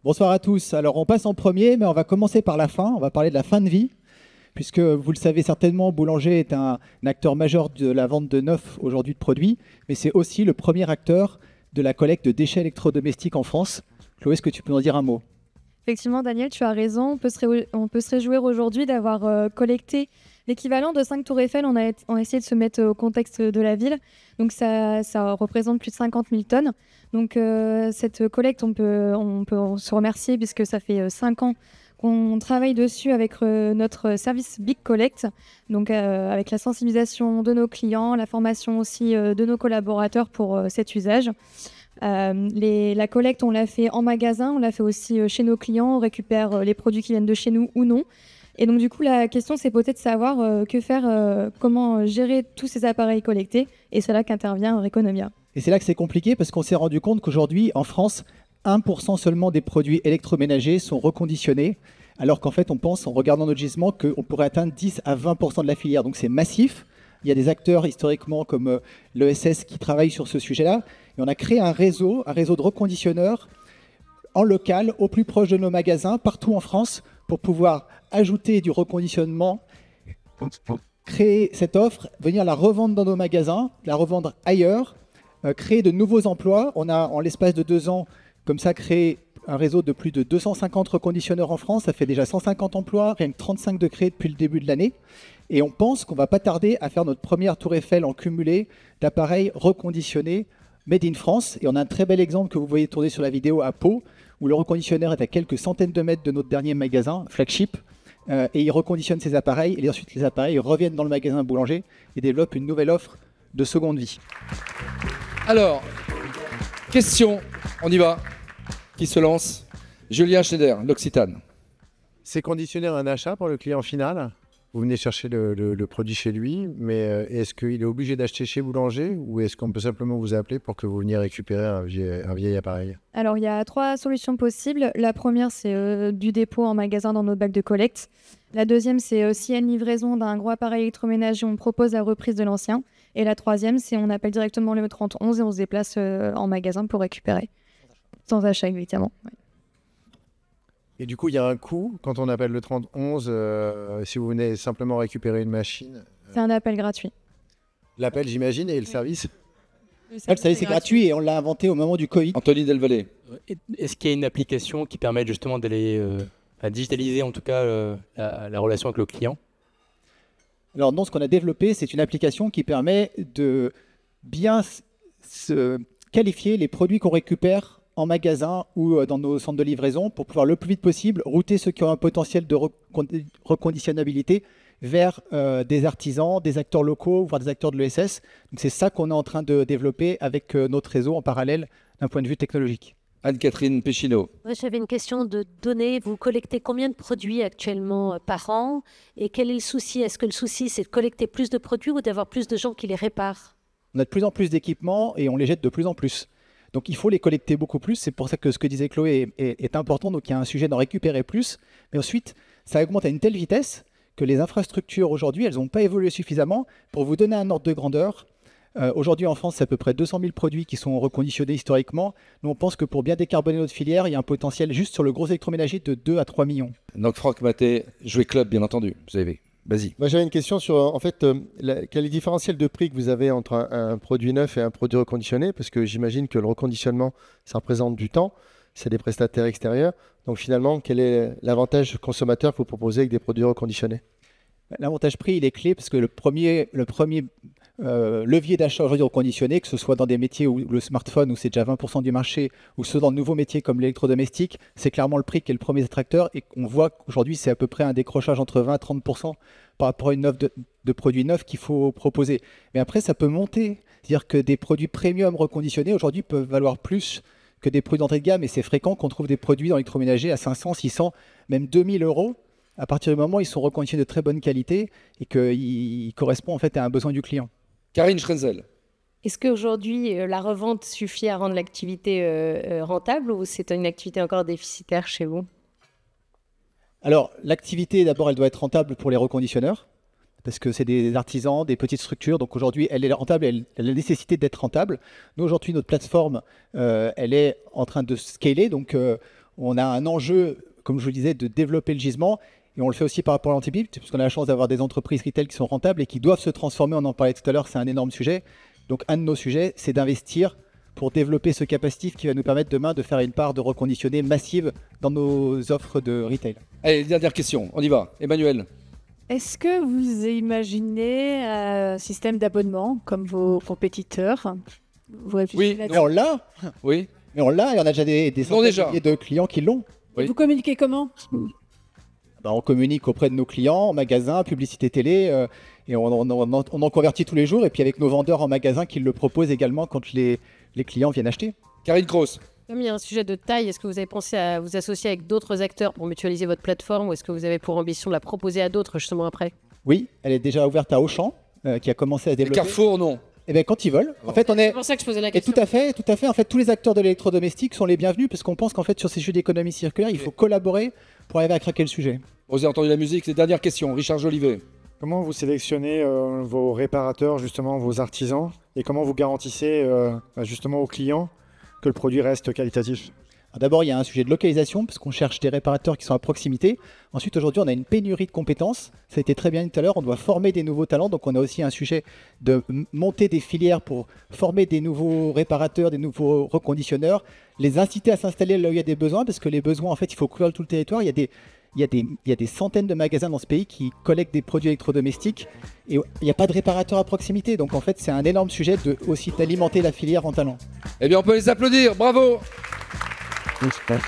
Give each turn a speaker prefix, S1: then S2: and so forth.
S1: Bonsoir à tous. Alors on passe en premier, mais on va commencer par la fin. On va parler de la fin de vie, puisque vous le savez certainement, Boulanger est un acteur majeur de la vente de neufs aujourd'hui de produits, mais c'est aussi le premier acteur de la collecte de déchets électrodomestiques en France. Chloé, est-ce que tu peux en dire un mot?
S2: Effectivement, Daniel, tu as raison. On peut se réjouir aujourd'hui d'avoir collecté l'équivalent de 5 tours Eiffel. On a essayé de se mettre au contexte de la ville. Donc ça représente plus de 50 000 tonnes. Donc cette collecte, on se remercier puisque ça fait 5 ans qu'on travaille dessus avec notre service Big Collect. Donc avec la sensibilisation de nos clients, la formation aussi de nos collaborateurs pour cet usage. La collecte, on l'a fait en magasin, on l'a fait aussi chez nos clients, on récupère les produits qui viennent de chez nous ou non. Et donc du coup, la question, c'est peut-être de savoir que faire, comment gérer tous ces appareils collectés. Et c'est là qu'intervient Reconomia.
S1: Et c'est là que c'est compliqué, parce qu'on s'est rendu compte qu'aujourd'hui, en France, 1% seulement des produits électroménagers sont reconditionnés, alors qu'en fait, on pense, en regardant notre gisement, qu'on pourrait atteindre 10 à 20% de la filière. Donc c'est massif. Il y a des acteurs historiquement comme l'ESS qui travaillent sur ce sujet-là. Et on a créé un réseau de reconditionneurs en local, au plus proche de nos magasins, partout en France, pour pouvoir ajouter du reconditionnement, créer cette offre, venir la revendre dans nos magasins, la revendre ailleurs, créer de nouveaux emplois. On a, en l'espace de 2 ans, comme ça, créé un réseau de plus de 250 reconditionneurs en France. Ça fait déjà 150 emplois, rien que 35 de créés depuis le début de l'année. Et on pense qu'on ne va pas tarder à faire notre première tour Eiffel en cumulé d'appareils reconditionnés made in France. Et on a un très bel exemple que vous voyez tourner sur la vidéo à Pau, où le reconditionneur est à quelques centaines de mètres de notre dernier magasin, Flagship. Et il reconditionne ces appareils. Et ensuite, les appareils reviennent dans le magasin Boulanger et développent une nouvelle offre de seconde vie.
S3: Alors, question, on y va. Qui se lance? Julien Schneider, l'Occitane.
S4: C'est conditionner un achat pour le client final. Vous venez chercher le produit chez lui, mais est-ce qu'il est obligé d'acheter chez Boulanger ou est-ce qu'on peut simplement vous appeler pour que vous veniez récupérer un vieil appareil?
S2: Alors, il y a 3 solutions possibles. La première, c'est du dépôt en magasin dans nos bacs de collecte. La deuxième, c'est s'il y a une livraison d'un gros appareil électroménager, on propose la reprise de l'ancien. Et la troisième, c'est on appelle directement le 3011 et on se déplace en magasin pour récupérer. Sans achat, évidemment. Ouais.
S4: Et du coup, il y a un coût quand on appelle le 3011, si vous venez simplement récupérer une machine.
S2: C'est un appel gratuit.
S4: L'appel, j'imagine, et le service?
S1: Le service c'est gratuit et on l'a inventé au moment du Covid.
S3: Anthony Delvalle.
S5: Est-ce qu'il y a une application qui permet justement d'aller à digitaliser en tout cas la relation avec le client?
S1: Alors non, ce qu'on a développé, c'est une application qui permet de bien se qualifier les produits qu'on récupère en magasin ou dans nos centres de livraison pour pouvoir le plus vite possible router ceux qui ont un potentiel de reconditionnabilité vers des artisans, des acteurs locaux, voire des acteurs de l'ESS. Donc c'est ça qu'on est en train de développer avec notre réseau en parallèle d'un point de vue technologique.
S3: Anne-Catherine Péchineau.
S6: Moi, j'avais une question de données. Vous collectez combien de produits actuellement par an? Et quel est le souci? Est-ce que le souci, c'est de collecter plus de produits ou d'avoir plus de gens qui les réparent?
S1: On a de plus en plus d'équipements et on les jette de plus en plus. Donc il faut les collecter beaucoup plus. C'est pour ça que ce que disait Chloé est important. Donc il y a un sujet d'en récupérer plus. Mais ensuite, ça augmente à une telle vitesse que les infrastructures aujourd'hui, elles n'ont pas évolué suffisamment. Pour vous donner un ordre de grandeur, aujourd'hui en France, c'est à peu près 200 000 produits qui sont reconditionnés historiquement. Nous, on pense que pour bien décarboner notre filière, il y a un potentiel juste sur le gros électroménager de 2 à 3 millions.
S3: Donc Franck Maté, jouer club, bien entendu. Vous avez. Vas-y.
S4: Moi, j'avais une question sur, en fait, quel est le différentiel de prix que vous avez entre un produit neuf et un produit reconditionné? Parce que j'imagine que le reconditionnement, ça représente du temps, c'est des prestataires extérieurs. Donc finalement, quel est l'avantage consommateur que vous proposez avec des produits reconditionnés?
S1: L'avantage prix, il est clé parce que le premier levier d'achat aujourd'hui reconditionné, que ce soit dans des métiers où le smartphone, où c'est déjà 20% du marché, ou ceux dans de nouveaux métiers comme l'électrodomestique, c'est clairement le prix qui est le premier attracteur. Et on voit qu'aujourd'hui, c'est à peu près un décrochage entre 20 et 30% par rapport à une offre de produits neufs qu'il faut proposer. Mais après, ça peut monter. C'est-à-dire que des produits premium reconditionnés, aujourd'hui, peuvent valoir plus que des produits d'entrée de gamme. Et c'est fréquent qu'on trouve des produits dans l'électroménager à 500, 600, même 2000 euros. À partir du moment où ils sont reconditionnés de très bonne qualité et qu'ils correspondent en fait à un besoin du client.
S3: Karine Schrenzel.
S7: Est-ce qu'aujourd'hui, la revente suffit à rendre l'activité rentable ou c'est une activité encore déficitaire chez vous?
S1: Alors, l'activité, d'abord, elle doit être rentable pour les reconditionneurs parce que c'est des artisans, des petites structures. Donc aujourd'hui, elle est rentable, elle a la nécessité d'être rentable. Nous, aujourd'hui, notre plateforme, elle est en train de scaler. Donc on a un enjeu, comme je vous le disais, de développer le gisement. Et on le fait aussi par rapport à l'antibip, parce qu'on a la chance d'avoir des entreprises retail qui sont rentables et qui doivent se transformer. On en parlait tout à l'heure, c'est un énorme sujet. Donc un de nos sujets, c'est d'investir pour développer ce capacitif qui va nous permettre demain de faire une part de reconditionné massive dans nos offres de retail.
S3: Allez, dernière question, on y va. Emmanuel.
S8: Est-ce que vous imaginez un système d'abonnement comme vos compétiteurs? Vous réfléchissez
S3: Oui,
S8: là-dessus?
S1: Mais on l'a,
S3: Oui.
S1: mais on l'a, et on a déjà des centaines
S3: déjà.
S1: de milliers de clients qui l'ont.
S3: Oui.
S8: Vous communiquez comment?
S1: On communique auprès de nos clients, en magasin, publicité télé, et on en convertit tous les jours. Et puis avec nos vendeurs en magasin qui le proposent également quand les clients viennent acheter.
S3: Karine Kroos.
S7: Comme il y a un sujet de taille, est-ce que vous avez pensé à vous associer avec d'autres acteurs pour mutualiser votre plateforme ou est-ce que vous avez pour ambition de la proposer à d'autres justement après?
S1: Oui, elle est déjà ouverte à Auchan, qui a commencé à
S3: Et
S1: développer.
S3: Carrefour, non.
S1: Eh bien, quand ils veulent. En fait, on
S7: C'est
S1: est.
S7: pour ça que je posais la
S1: Et
S7: question.
S1: tout à fait. En fait, tous les acteurs de l'électrodomestique sont les bienvenus parce qu'on pense qu'en fait, sur ces sujets d'économie circulaire, il faut collaborer pour arriver à craquer le sujet.
S3: Vous avez entendu la musique, c'est dernière question. Richard Jolivet.
S9: Comment vous sélectionnez vos réparateurs, justement vos artisans, et comment vous garantissez justement aux clients que le produit reste qualitatif?
S1: D'abord, il y a un sujet de localisation, parce qu'on cherche des réparateurs qui sont à proximité. Ensuite, aujourd'hui, on a une pénurie de compétences. Ça a été très bien dit tout à l'heure, on doit former des nouveaux talents. Donc, on a aussi un sujet de monter des filières pour former des nouveaux réparateurs, des nouveaux reconditionneurs, les inciter à s'installer là où il y a des besoins, parce que les besoins, en fait, il faut couvrir tout le territoire. Il y a des centaines de magasins dans ce pays qui collectent des produits électrodomestiques et il n'y a pas de réparateur à proximité. Donc, en fait, c'est un énorme sujet aussi d'alimenter la filière en talents.
S3: Eh bien, on peut les applaudir. Bravo.
S4: Respect.